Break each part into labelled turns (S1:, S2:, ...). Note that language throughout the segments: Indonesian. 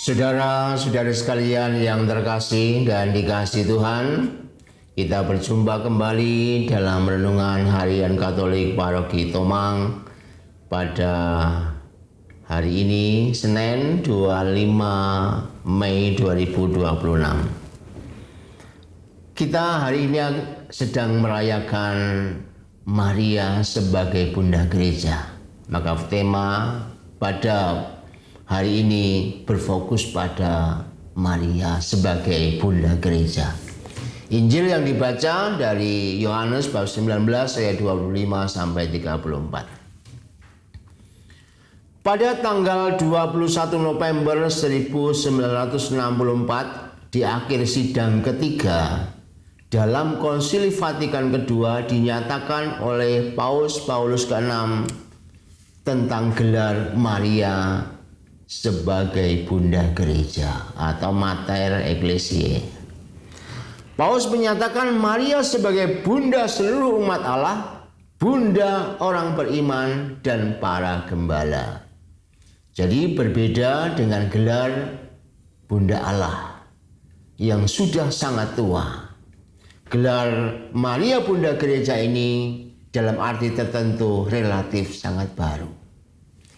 S1: Saudara-saudara sekalian yang terkasih dan dikasihi Tuhan, kita berjumpa kembali dalam renungan harian Katolik Paroki Tomang pada hari ini, Senin 25 Mei 2026. Kita hari ini sedang merayakan Maria sebagai Bunda Gereja. Maka tema pada hari ini berfokus pada Maria sebagai Bunda Gereja. Injil yang dibaca dari Yohanes bab 19 ayat 25 sampai 34. Pada tanggal 21 November 1964, di akhir sidang ketiga dalam Konsili Vatikan kedua dinyatakan oleh Paus Paulus ke-6 tentang gelar Maria sebagai Bunda Gereja atau Mater Ecclesiae. Paus menyatakan Maria sebagai Bunda seluruh umat Allah, Bunda orang beriman dan para gembala. Jadi berbeda dengan gelar Bunda Allah yang sudah sangat tua. Gelar Maria Bunda Gereja ini dalam arti tertentu relatif sangat baru.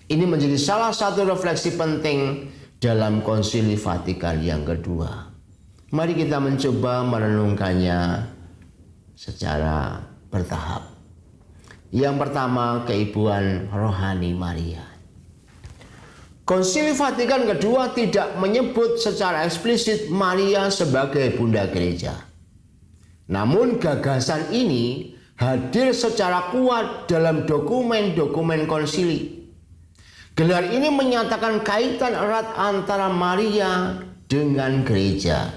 S1: Ini menjadi salah satu refleksi penting dalam Konsili Vatikan yang kedua. Mari kita mencoba merenungkannya secara bertahap. Yang pertama, keibuan rohani Maria. Konsili Vatikan kedua tidak menyebut secara eksplisit Maria sebagai Bunda Gereja. Namun gagasan ini hadir secara kuat dalam dokumen-dokumen konsili. Gelar ini menyatakan kaitan erat antara Maria dengan gereja.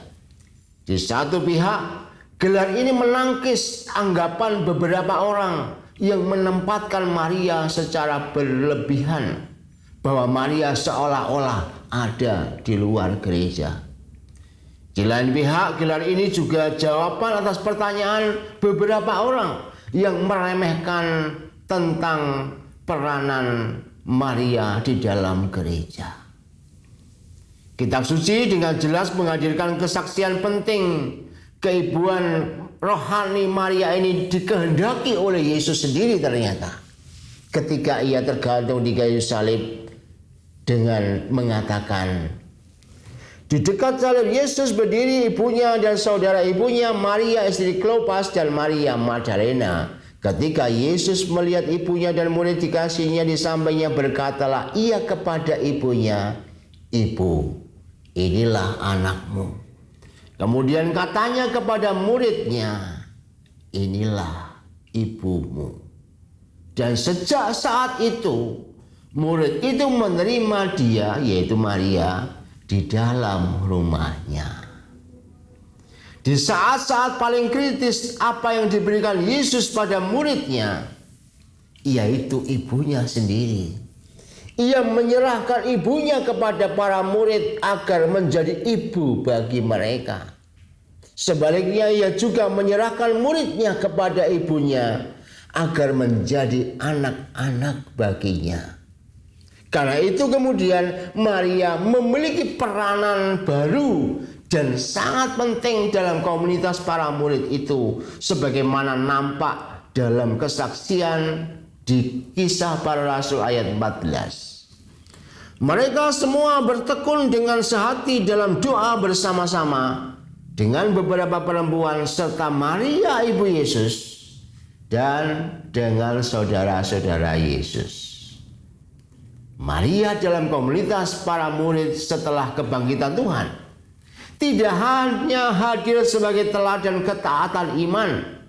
S1: Di satu pihak, gelar ini menangkis anggapan beberapa orang yang menempatkan Maria secara berlebihan, bahwa Maria seolah-olah ada di luar gereja. Di lain pihak, gelar ini juga jawaban atas pertanyaan beberapa orang yang meremehkan tentang peranan Maria di dalam gereja. Kitab suci dengan jelas menghadirkan kesaksian penting keibuan rohani Maria ini dikehendaki oleh Yesus sendiri ternyata. Ketika ia tergantung di kayu salib dengan mengatakan, di dekat salib Yesus berdiri ibunya dan saudara ibunya, Maria istri Klopas dan Maria Magdalena. Ketika Yesus melihat ibunya dan murid dikasihnya di sampingnya, berkatalah ia kepada ibunya, "Ibu, inilah anakmu." Kemudian katanya kepada muridnya, "Inilah ibumu." Dan sejak saat itu, murid itu menerima dia, yaitu Maria, di dalam rumahnya. Di saat-saat paling kritis, apa yang diberikan Yesus pada muridnya, yaitu ibunya sendiri. Ia menyerahkan ibunya kepada para murid agar menjadi ibu bagi mereka. Sebaliknya ia juga menyerahkan muridnya kepada ibunya agar menjadi anak-anak baginya. Karena itu kemudian Maria memiliki peranan baru dan sangat penting dalam komunitas para murid itu, sebagaimana nampak dalam kesaksian di Kisah Para Rasul ayat 14. Mereka semua bertekun dengan sehati dalam doa bersama-sama dengan beberapa perempuan serta Maria ibu Yesus dan dengan saudara-saudara Yesus. Maria dalam komunitas para murid setelah kebangkitan Tuhan tidak hanya hadir sebagai teladan ketaatan iman,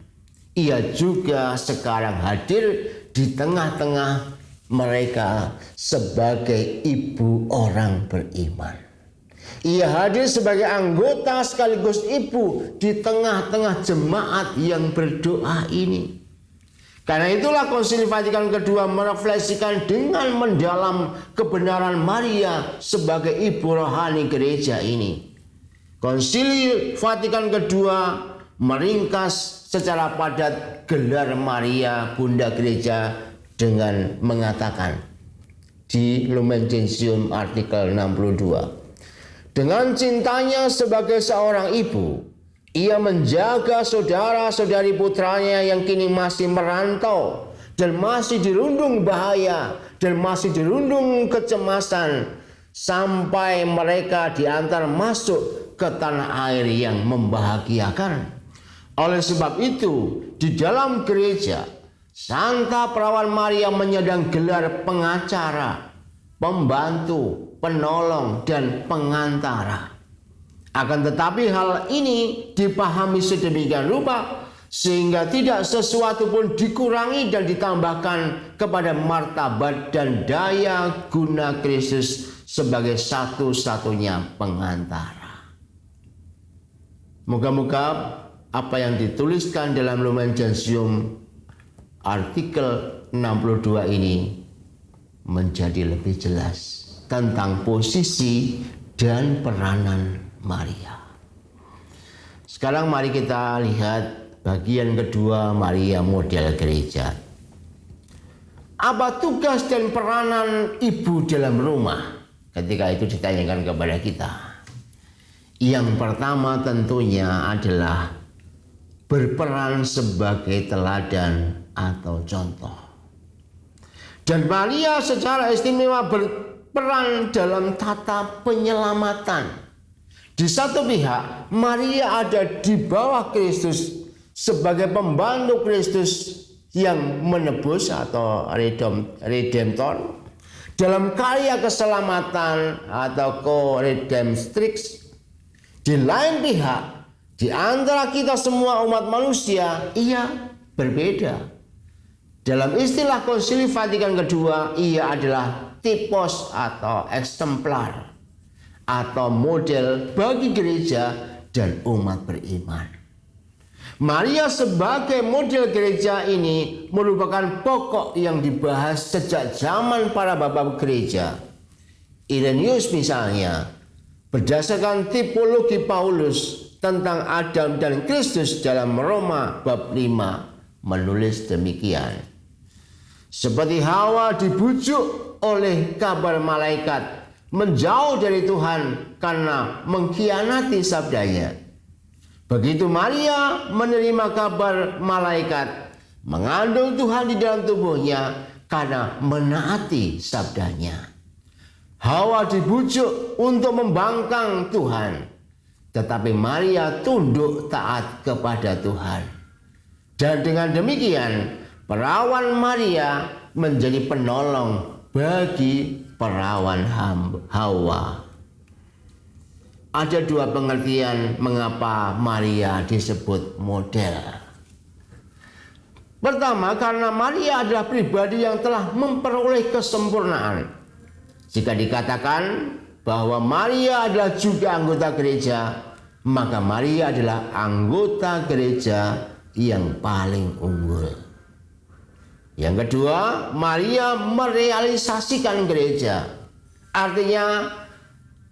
S1: ia juga sekarang hadir di tengah-tengah mereka sebagai ibu orang beriman. Ia hadir sebagai anggota sekaligus ibu di tengah-tengah jemaat yang berdoa ini. Karena itulah Konsili Vatikan kedua merefleksikan dengan mendalam kebenaran Maria sebagai ibu rohani gereja ini. Konsili Vatikan kedua meringkas secara padat gelar Maria Bunda Gereja dengan mengatakan di Lumen Gentium artikel 62, Dengan cintanya sebagai seorang ibu, ia menjaga saudara-saudari putranya yang kini masih merantau dan masih dirundung bahaya dan masih dirundung kecemasan sampai mereka diantar masuk ke tanah air yang membahagiakan. Oleh sebab itu, di dalam gereja, Santa Perawan Maria menyandang gelar pengacara, pembantu, penolong, dan pengantara. Akan tetapi hal ini dipahami sedemikian rupa sehingga tidak sesuatu pun dikurangi dan ditambahkan kepada martabat dan daya guna Kristus sebagai satu-satunya pengantara. Moga-moga apa yang dituliskan dalam Lumen Gentium artikel 62 ini menjadi lebih jelas tentang posisi dan peranan Maria. Sekarang mari kita lihat bagian kedua, Maria model gereja. Apa tugas dan peranan ibu dalam rumah? Ketika itu ditanyakan kepada kita. Yang pertama tentunya adalah berperan sebagai teladan atau contoh. Dan Maria secara istimewa berperan dalam tata penyelamatan. Di satu pihak, Maria ada di bawah Kristus sebagai pembantu Kristus yang menebus atau redemptor dalam karya keselamatan atau co-redemptrix. Di lain pihak, di antara kita semua umat manusia, ia berbeda. Dalam istilah Konsili Vatikan kedua, ia adalah tipos atau eksemplar atau model bagi gereja dan umat beriman. Maria sebagai model gereja ini merupakan pokok yang dibahas sejak zaman para bapak gereja. Irenaeus misalnya, berdasarkan tipologi Paulus tentang Adam dan Kristus dalam Roma bab 5 menulis demikian. Seperti Hawa dibujuk oleh kabar malaikat menjauh dari Tuhan karena mengkhianati sabdanya, begitu Maria menerima kabar malaikat mengandung Tuhan di dalam tubuhnya karena menaati sabdanya. Hawa dibujuk untuk membangkang Tuhan, tetapi Maria tunduk taat kepada Tuhan. Dan dengan demikian, perawan Maria menjadi penolong bagi perawan Hawa. Ada dua pengertian mengapa Maria disebut model. Pertama, karena Maria adalah pribadi yang telah memperoleh kesempurnaan. Jika dikatakan bahwa Maria adalah juga anggota gereja, maka Maria adalah anggota gereja yang paling unggul. Yang kedua, Maria merealisasikan gereja. Artinya,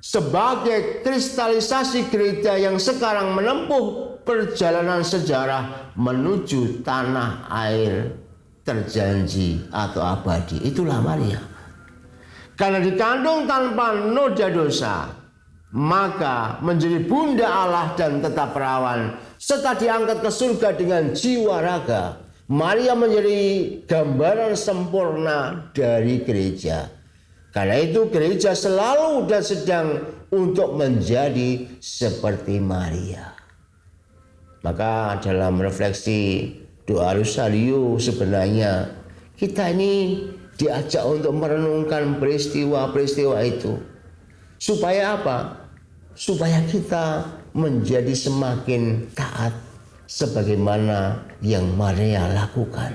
S1: sebagai kristalisasi gereja yang sekarang menempuh perjalanan sejarah menuju tanah air terjanji atau abadi. Itulah Maria. Karena dikandung tanpa noda dosa, maka menjadi bunda Allah dan tetap perawan, serta diangkat ke surga dengan jiwa raga. Maria menjadi gambaran sempurna dari gereja. Karena itu gereja selalu dan sedang untuk menjadi seperti Maria. Maka dalam refleksi doa Rosario sebenarnya kita ini diajak untuk merenungkan peristiwa-peristiwa itu. Supaya apa? Supaya kita menjadi semakin taat sebagaimana yang Maria lakukan.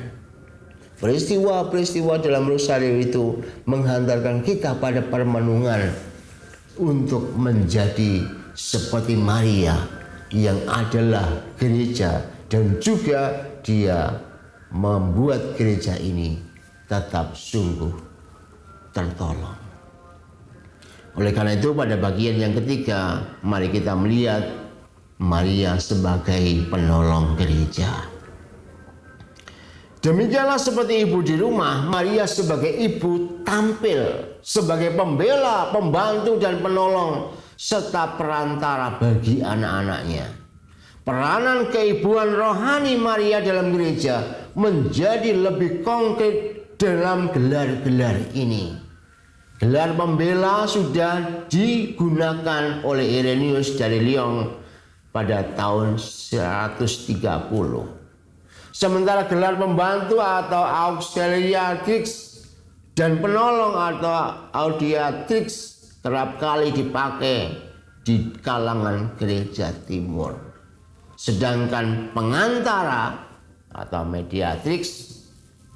S1: Peristiwa-peristiwa dalam Rosario itu menghantarkan kita pada permenungan untuk menjadi seperti Maria yang adalah gereja dan juga dia membuat gereja ini tetap sungguh tertolong. Oleh karena itu pada bagian yang ketiga, mari kita melihat Maria sebagai penolong gereja. Demikianlah seperti ibu di rumah, Maria sebagai ibu tampil sebagai pembela, pembantu dan penolong serta perantara bagi anak-anaknya. Peranan keibuan rohani Maria dalam gereja menjadi lebih konkret dalam gelar-gelar ini. Gelar pembela sudah digunakan oleh Irenaeus dari Lyon pada tahun 130. Sementara gelar pembantu atau auxiliatrix dan penolong atau audiatrix kerap kali dipakai di kalangan gereja timur. Sedangkan pengantara atau mediatrix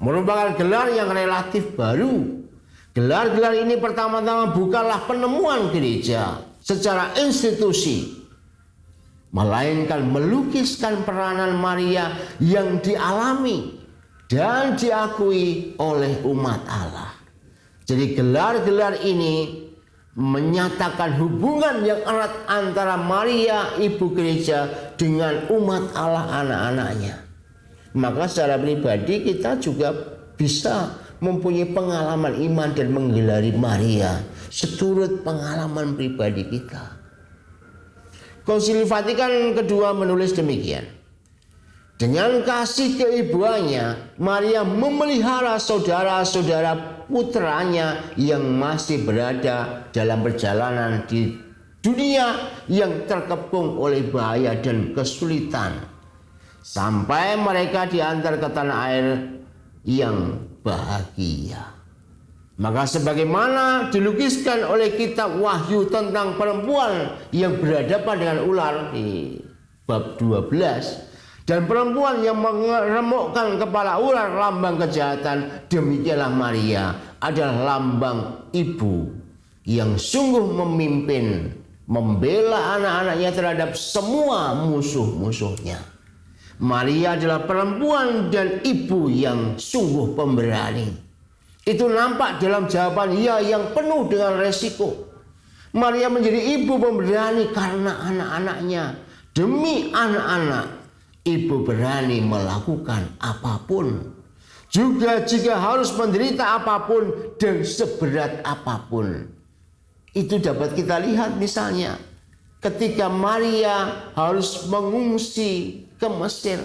S1: merupakan gelar yang relatif baru. Gelar-gelar ini pertama-tama bukanlah penemuan gereja secara institusi, melainkan melukiskan peranan Maria yang dialami dan diakui oleh umat Allah. Jadi gelar-gelar ini menyatakan hubungan yang erat antara Maria, ibu gereja, dengan umat Allah, anak-anaknya. Maka secara pribadi kita juga bisa mempunyai pengalaman iman dan menggelari Maria seturut pengalaman pribadi kita. Konsili Vatikan kedua menulis demikian. Dengan kasih keibuannya, Maria memelihara saudara-saudara putranya yang masih berada dalam perjalanan di dunia yang terkepung oleh bahaya dan kesulitan, sampai mereka diantar ke tanah air yang bahagia. Maka sebagaimana dilukiskan oleh kitab Wahyu tentang perempuan yang berhadapan dengan ular di bab 12, dan perempuan yang mengeremukkan kepala ular lambang kejahatan, demikianlah Maria adalah lambang ibu yang sungguh memimpin, membela anak-anaknya terhadap semua musuh-musuhnya. Maria adalah perempuan dan ibu yang sungguh pemberani. Itu nampak dalam jawaban ia yang penuh dengan resiko. Maria menjadi ibu pemberani karena anak-anaknya. Demi anak-anak, ibu berani melakukan apapun. Juga jika harus menderita apapun dan seberat apapun. Itu dapat kita lihat misalnya ketika Maria harus mengungsi ke Mesir,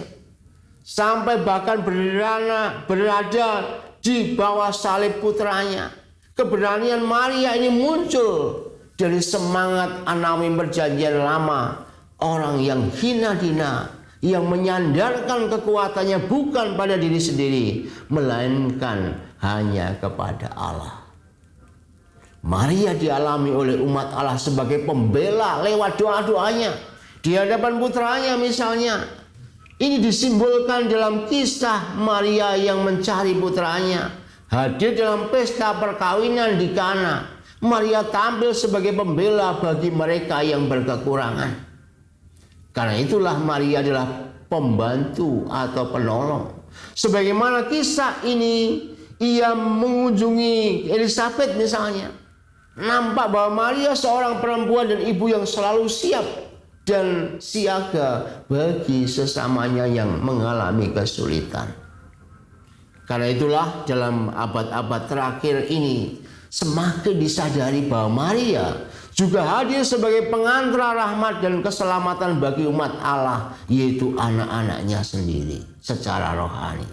S1: sampai bahkan berada di bawah salib putranya. Keberanian Maria ini muncul dari semangat Anawim perjanjian lama, orang yang hina-hina, yang menyandarkan kekuatannya bukan pada diri sendiri, melainkan hanya kepada Allah. Maria dialami oleh umat Allah sebagai pembela lewat doa-doanya di hadapan putranya misalnya. Ini disimbolkan dalam kisah Maria yang mencari putranya. Hadir dalam pesta perkawinan di Kana, Maria tampil sebagai pembela bagi mereka yang berkekurangan. Karena itulah Maria adalah pembantu atau penolong. Sebagaimana kisah ini, ia mengunjungi Elizabeth misalnya. Nampak bahwa Maria seorang perempuan dan ibu yang selalu siap dan siaga bagi sesamanya yang mengalami kesulitan. Karena itulah dalam abad-abad terakhir ini semakin disadari bahwa Maria juga hadir sebagai pengantar rahmat dan keselamatan bagi umat Allah, yaitu anak-anaknya sendiri secara rohani.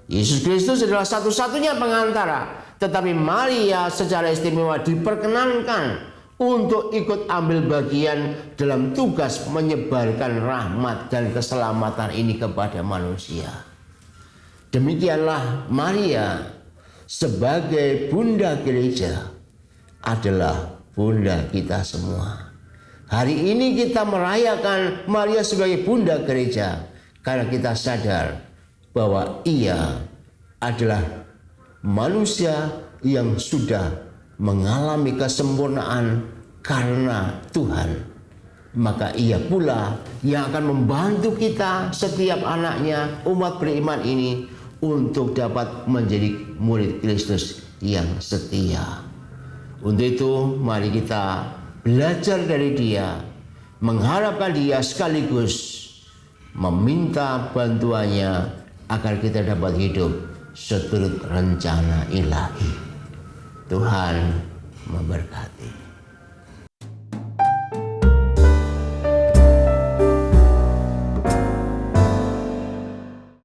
S1: Yesus Kristus adalah satu-satunya pengantara, tetapi Maria secara istimewa diperkenankan untuk ikut ambil bagian dalam tugas menyebarkan rahmat dan keselamatan ini kepada manusia. Demikianlah Maria sebagai bunda gereja adalah bunda kita semua. Hari ini kita merayakan Maria sebagai bunda gereja karena kita sadar bahwa ia adalah manusia yang sudah mengalami kesempurnaan karena Tuhan. Maka ia pula yang akan membantu kita setiap anaknya, umat beriman ini, untuk dapat menjadi murid Kristus yang setia. Untuk itu mari kita belajar dari dia, mengharapkan dia sekaligus meminta bantuannya agar kita dapat hidup seturut rencana ilahi. Tuhan memberkati.